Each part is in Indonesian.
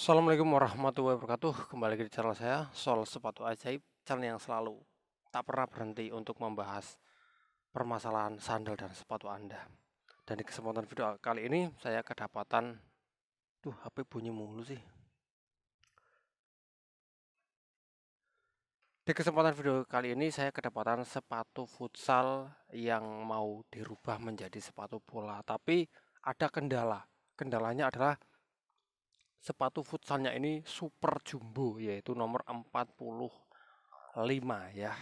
Assalamualaikum warahmatullahi wabarakatuh. Kembali lagi di channel saya, Sol Sepatu Ajaib, channel yang selalu tak pernah berhenti untuk membahas permasalahan sandal dan sepatu Anda. Dan di kesempatan video kali ini saya kedapatan, HP bunyi mulu sih. Di kesempatan video kali ini saya kedapatan sepatu futsal yang mau dirubah menjadi sepatu bola, tapi ada kendala. Kendalanya adalah sepatu futsalnya ini super jumbo, yaitu nomor 45 ya.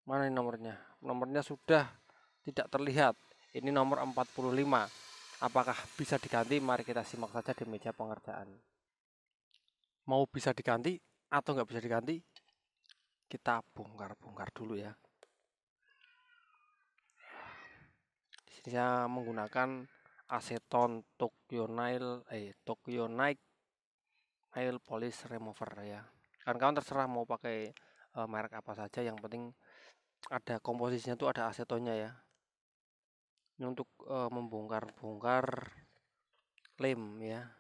Mana ini nomornya? Nomornya sudah tidak terlihat. Ini nomor 45. Apakah bisa diganti? Mari kita simak saja di meja pengerjaan. Mau bisa diganti atau nggak bisa diganti? Kita bongkar-bongkar dulu ya. Di sini saya menggunakan aseton Tokyo Night Nail Polish Remover ya. Kawan-kawan terserah mau pakai merek apa saja, yang penting ada komposisinya tuh, ada asetonnya ya. Ini untuk membongkar-bongkar lem ya.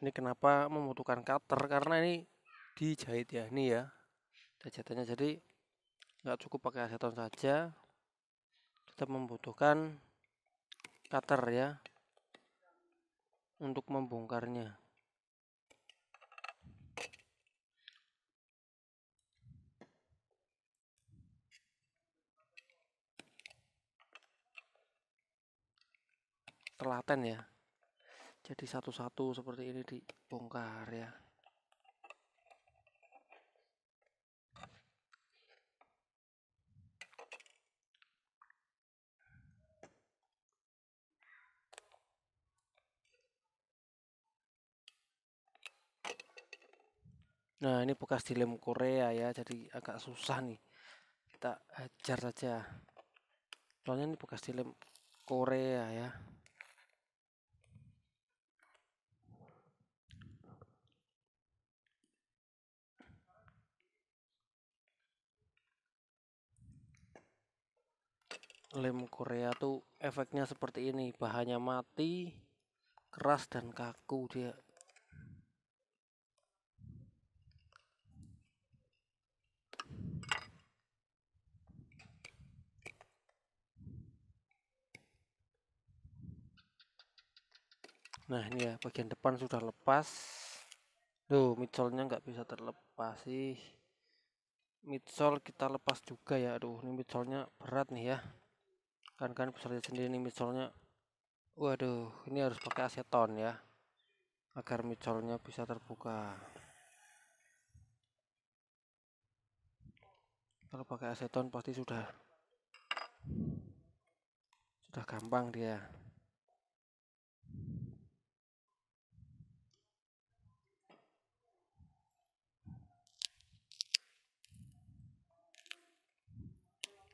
Ini kenapa membutuhkan cutter, karena ini dijahit ya, ini ya jahitannya, jadi nggak cukup pakai aseton saja, kita membutuhkan cutter ya untuk membongkarnya. Telaten ya, jadi satu-satu seperti ini dibongkar ya. Nah, ini bekas dilem Korea ya, jadi agak susah nih, kita hajar saja soalnya ini bekas dilem Korea ya. Lem Korea tuh efeknya seperti ini, bahannya mati, keras dan kaku dia. Nah ini ya, bagian depan sudah lepas. Tuh, midsole-nya nggak bisa terlepas sih. Midsole kita lepas juga ya. Aduh, ini midsole-nya berat nih ya. Kan bisa lihat sendiri nih midsole-nya. Waduh, ini harus pakai aseton ya, agar midsole-nya bisa terbuka. Kalau pakai aseton pasti sudah gampang dia.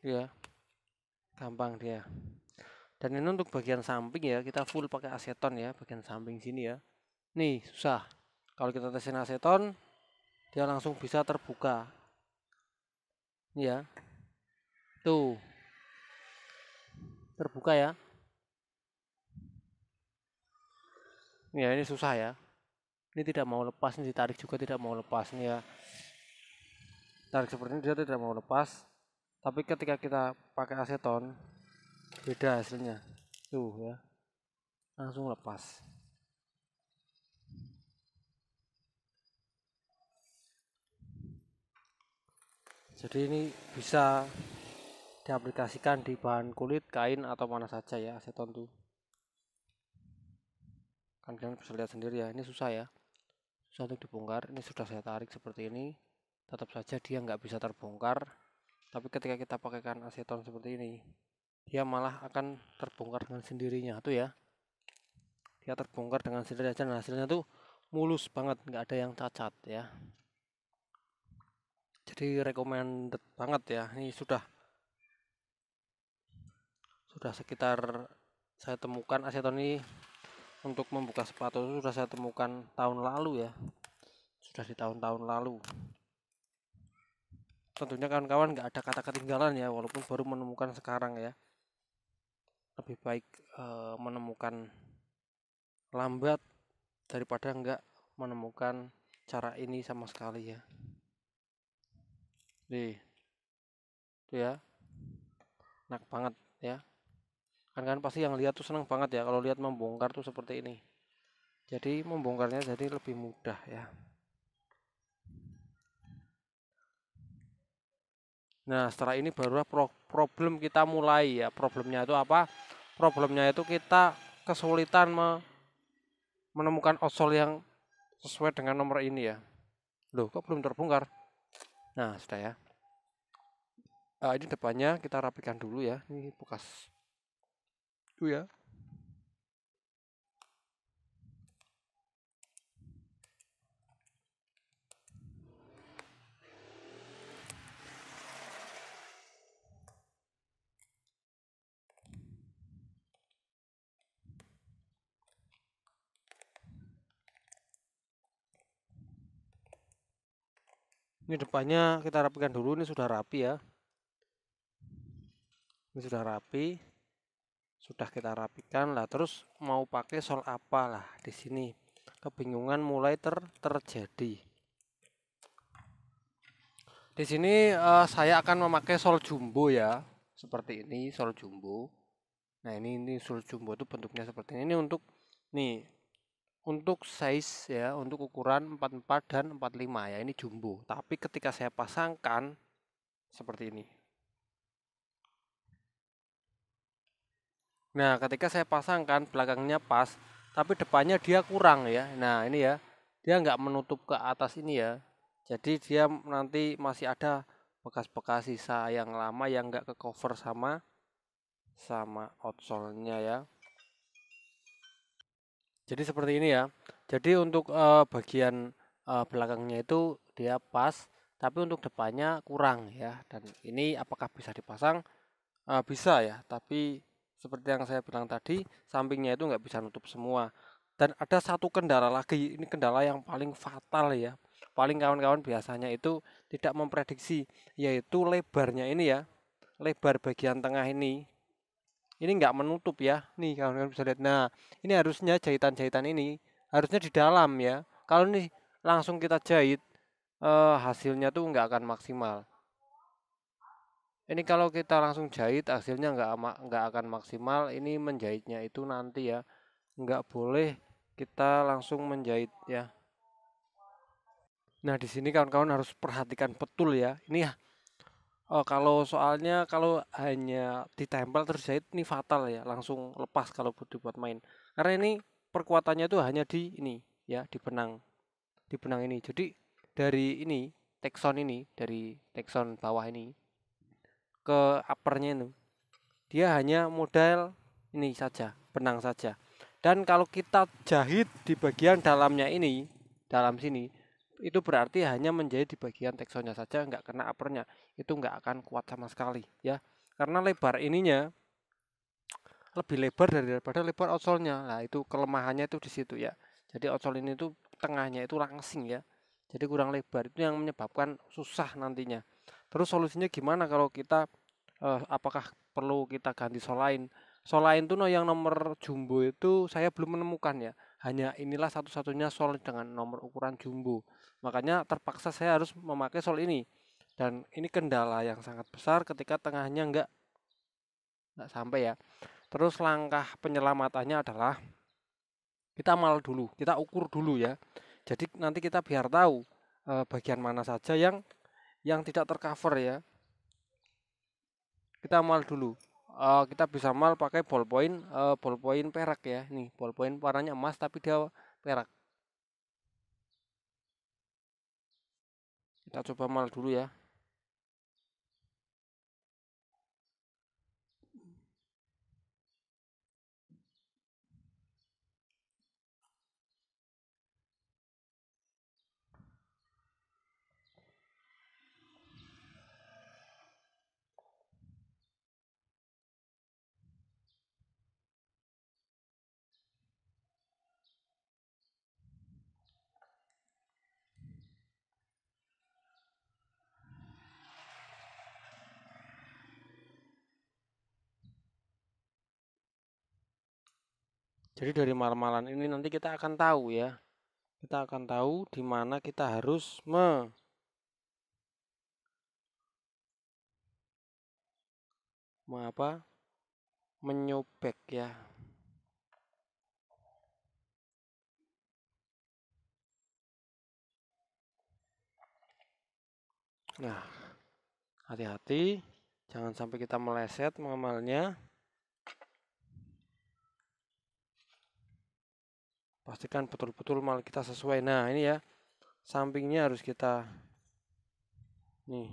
Ya, gampang dia. Dan ini untuk bagian samping ya, kita full pakai aseton ya, bagian samping sini ya. Nih, susah. Kalau kita tesin aseton, dia langsung bisa terbuka. Ya. Tuh. Terbuka ya. Ya, ini susah ya. Ini tidak mau lepas, ini ditarik juga tidak mau lepas nih ya. Tarik seperti ini dia tidak mau lepas. Tapi ketika kita pakai aseton, beda hasilnya. Tuh ya. Langsung lepas. Jadi ini bisa diaplikasikan di bahan kulit, kain atau mana saja ya aseton tuh. Kan kalian bisa lihat sendiri ya, ini susah ya. Susah untuk dibongkar. Ini sudah saya tarik seperti ini. Tetap saja dia nggak bisa terbongkar. Tapi ketika kita pakaikan aseton seperti ini, dia malah akan terbongkar dengan sendirinya tuh ya. Dia terbongkar dengan sendirinya dan hasilnya tuh mulus banget, nggak ada yang cacat ya. Jadi recommended banget ya. Ini sudah sekitar, saya temukan aseton ini untuk membuka sepatu itu sudah saya temukan tahun lalu ya. Sudah di tahun-tahun lalu. tentunya kawan-kawan nggak ada kata ketinggalan ya, walaupun baru menemukan sekarang ya. Lebih baik menemukan lambat daripada nggak menemukan cara ini sama sekali ya. Nih, tuh ya, enak banget ya. Kan pasti yang lihat tuh seneng banget ya kalau lihat membongkar tuh seperti ini. Jadi membongkarnya jadi lebih mudah ya. Nah, setelah ini barulah problem kita mulai ya. Problemnya itu apa? Problemnya itu kita kesulitan menemukan outsole yang sesuai dengan nomor ini ya. Loh, kok belum terbongkar? Nah, sudah ya. Ini depannya kita rapikan dulu ya. Ini bekas itu ya. Ini depannya kita rapikan dulu. Ini sudah rapi ya. Ini sudah rapi. Sudah kita rapikan lah. Terus mau pakai sol apa lah di sini? Kebingungan mulai terjadi. Di sini saya akan memakai sol jumbo ya, seperti ini sol jumbo. Nah ini sol jumbo itu bentuknya seperti ini. Ini untuk nih untuk size ya, untuk ukuran 44 dan 45 ya, ini jumbo. Tapi ketika saya pasangkan seperti ini. Nah ketika saya pasangkan belakangnya pas, tapi depannya dia kurang ya. Nah ini ya, dia nggak menutup ke atas ini ya. Jadi dia nanti masih ada bekas-bekas sisa yang lama yang nggak ke cover sama outsole-nya ya. Jadi seperti ini ya. Jadi untuk bagian belakangnya itu dia pas, tapi untuk depannya kurang ya. Dan ini apakah bisa dipasang? Bisa ya, tapi seperti yang saya bilang tadi, sampingnya itu nggak bisa nutup semua. Dan ada satu kendala lagi, ini kendala yang paling fatal ya. Paling kawan-kawan biasanya itu tidak memprediksi, yaitu lebarnya ini ya. Lebar bagian tengah ini nggak menutup ya, nih kawan-kawan bisa lihat. Nah ini harusnya jahitan-jahitan ini harusnya di dalam ya. Kalau nih langsung kita jahit, hasilnya tuh nggak akan maksimal. Ini kalau kita langsung jahit hasilnya nggak akan maksimal. Ini menjahitnya itu nanti ya, nggak boleh kita langsung menjahit ya. Nah di sini kawan-kawan harus perhatikan betul ya. Ini ya, kalau soalnya kalau hanya ditempel terus jahit ini fatal ya, langsung lepas kalau dibuat main. Karena ini perkuatannya itu hanya di ini ya, di benang ini. Jadi dari ini tekson ini, dari tekson bawah ini ke uppernya itu, dia hanya model ini saja, benang saja. Dan kalau kita jahit di bagian dalamnya ini, dalam sini, itu berarti hanya menjahit di bagian teksonnya saja, nggak kena uppernya. Itu nggak akan kuat sama sekali ya. Karena lebar ininya lebih lebar daripada lebar outsole-nya. Nah, itu kelemahannya itu di situ ya. Jadi outsole ini tuh tengahnya itu langsing ya. Jadi kurang lebar, itu yang menyebabkan susah nantinya. Terus solusinya gimana kalau kita apakah perlu kita ganti sol lain? Sol lain tuh yang nomor jumbo itu saya belum menemukan ya. Hanya inilah satu-satunya sol dengan nomor ukuran jumbo. Makanya terpaksa saya harus memakai sol ini. Dan ini kendala yang sangat besar ketika tengahnya nggak sampai ya. Terus langkah penyelamatannya adalah kita mal dulu, kita ukur dulu ya. Jadi nanti kita biar tahu bagian mana saja yang tidak tercover ya. Kita mal dulu. Kita bisa mal pakai ballpoint perak ya. Nih, ballpoint warnanya emas tapi dia perak. Kita coba mal dulu ya. Jadi dari mal-malan ini nanti kita akan tahu ya. Kita akan tahu di mana kita harus menyobek ya. Nah, hati-hati jangan sampai kita meleset mengamalnya. Pastikan betul-betul mal kita sesuai. Nah, ini ya. Sampingnya harus kita nih.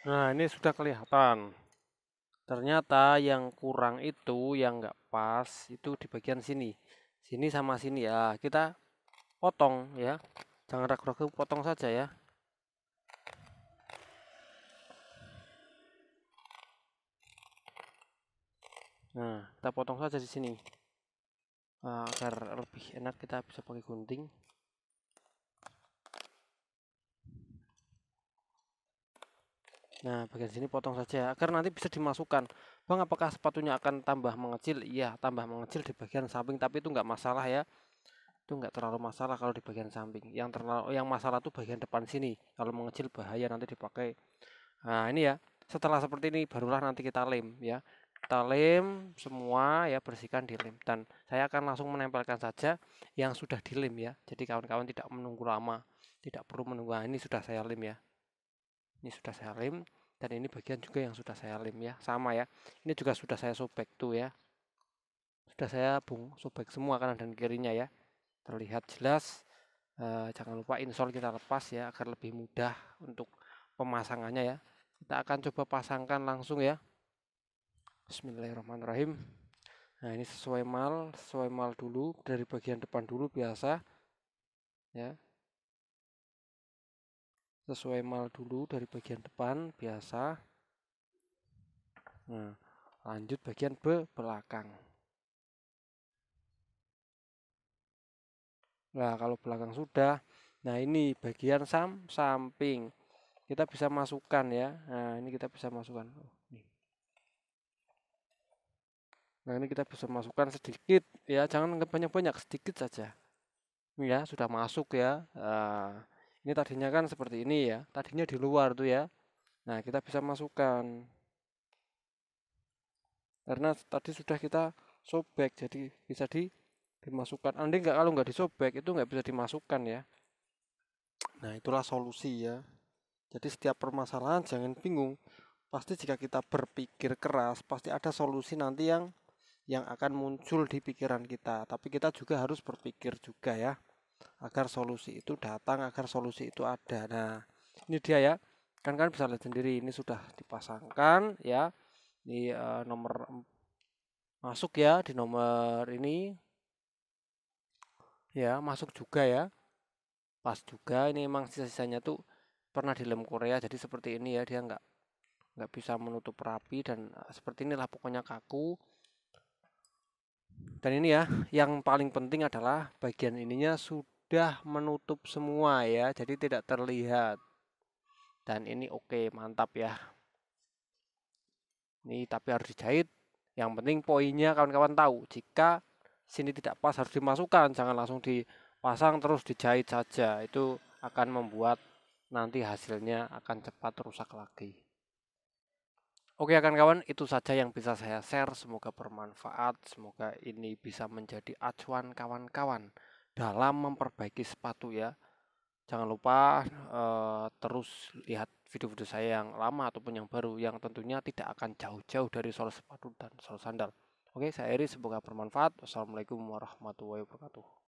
Nah, ini sudah kelihatan. Ternyata yang kurang itu, yang nggak pas, itu di bagian sini. Sini sama sini ya. Kita potong ya. Jangan ragu-ragu, potong saja ya. Nah, kita potong saja di sini. Agar lebih enak kita bisa pakai gunting. Nah, bagian sini potong saja agar nanti bisa dimasukkan. Bang, apakah sepatunya akan tambah mengecil? Iya, tambah mengecil di bagian samping, tapi itu nggak masalah ya. Itu nggak terlalu masalah kalau di bagian samping. Yang masalah tuh bagian depan sini. Kalau mengecil bahaya nanti dipakai. Nah, ini ya. Setelah seperti ini barulah nanti kita lem ya. Kita lem semua ya, bersihkan dilem. Dan saya akan langsung menempelkan saja yang sudah dilem ya. Jadi kawan-kawan tidak menunggu lama, tidak perlu menunggu. Nah, ini sudah saya lem ya. Ini sudah saya lem, dan ini bagian juga yang sudah saya lem ya, sama ya. Ini juga sudah saya sobek tuh ya. Sudah saya sobek semua kanan dan kirinya ya. Terlihat jelas. Jangan lupa insol kita lepas ya agar lebih mudah untuk pemasangannya ya. Kita akan coba pasangkan langsung ya. Bismillahirrahmanirrahim. Nah, ini sesuai mal dulu dari bagian depan dulu biasa ya. Sesuai mal dulu dari bagian depan biasa. Nah, lanjut bagian belakang. Nah, kalau belakang sudah, nah ini bagian samping. Kita bisa masukkan ya. Nah, ini kita bisa masukkan. Nah, ini kita bisa masukkan sedikit ya, jangan banyak-banyak, sedikit saja. Ini ya, sudah masuk ya. Nah, ini tadinya kan seperti ini ya. Tadinya di luar tuh ya. Nah, kita bisa masukkan. Karena tadi sudah kita sobek, jadi bisa dimasukkan. Andai nggak, kalau nggak disobek itu nggak bisa dimasukkan ya. Nah, itulah solusi ya. Jadi setiap permasalahan jangan bingung. Pasti jika kita berpikir keras, pasti ada solusi nanti yang akan muncul di pikiran kita. Tapi kita juga harus berpikir juga ya, agar solusi itu datang, agar solusi itu ada. Nah, ini dia ya. Kan bisa lihat sendiri, ini sudah dipasangkan ya. Ini nomor masuk ya, di nomor ini ya, masuk juga ya. Pas juga, ini emang sisa-sisanya tuh pernah dilem Korea, jadi seperti ini ya, dia nggak bisa menutup rapi, dan seperti inilah pokoknya kaku. Dan ini ya, yang paling penting adalah bagian ininya sudah menutup semua ya, jadi tidak terlihat. Dan ini oke, mantap ya. Ini tapi harus dijahit. Yang penting poinnya kawan-kawan tahu, jika sini tidak pas harus dimasukkan, jangan langsung dipasang terus dijahit saja. Itu akan membuat nanti hasilnya akan cepat rusak lagi. Oke kawan-kawan, itu saja yang bisa saya share. Semoga bermanfaat. Semoga ini bisa menjadi acuan kawan-kawan dalam memperbaiki sepatu ya. Jangan lupa terus lihat video-video saya yang lama ataupun yang baru, yang tentunya tidak akan jauh-jauh dari soal sepatu dan soal sandal. Oke, saya Eri, semoga bermanfaat. Wassalamualaikum warahmatullahi wabarakatuh.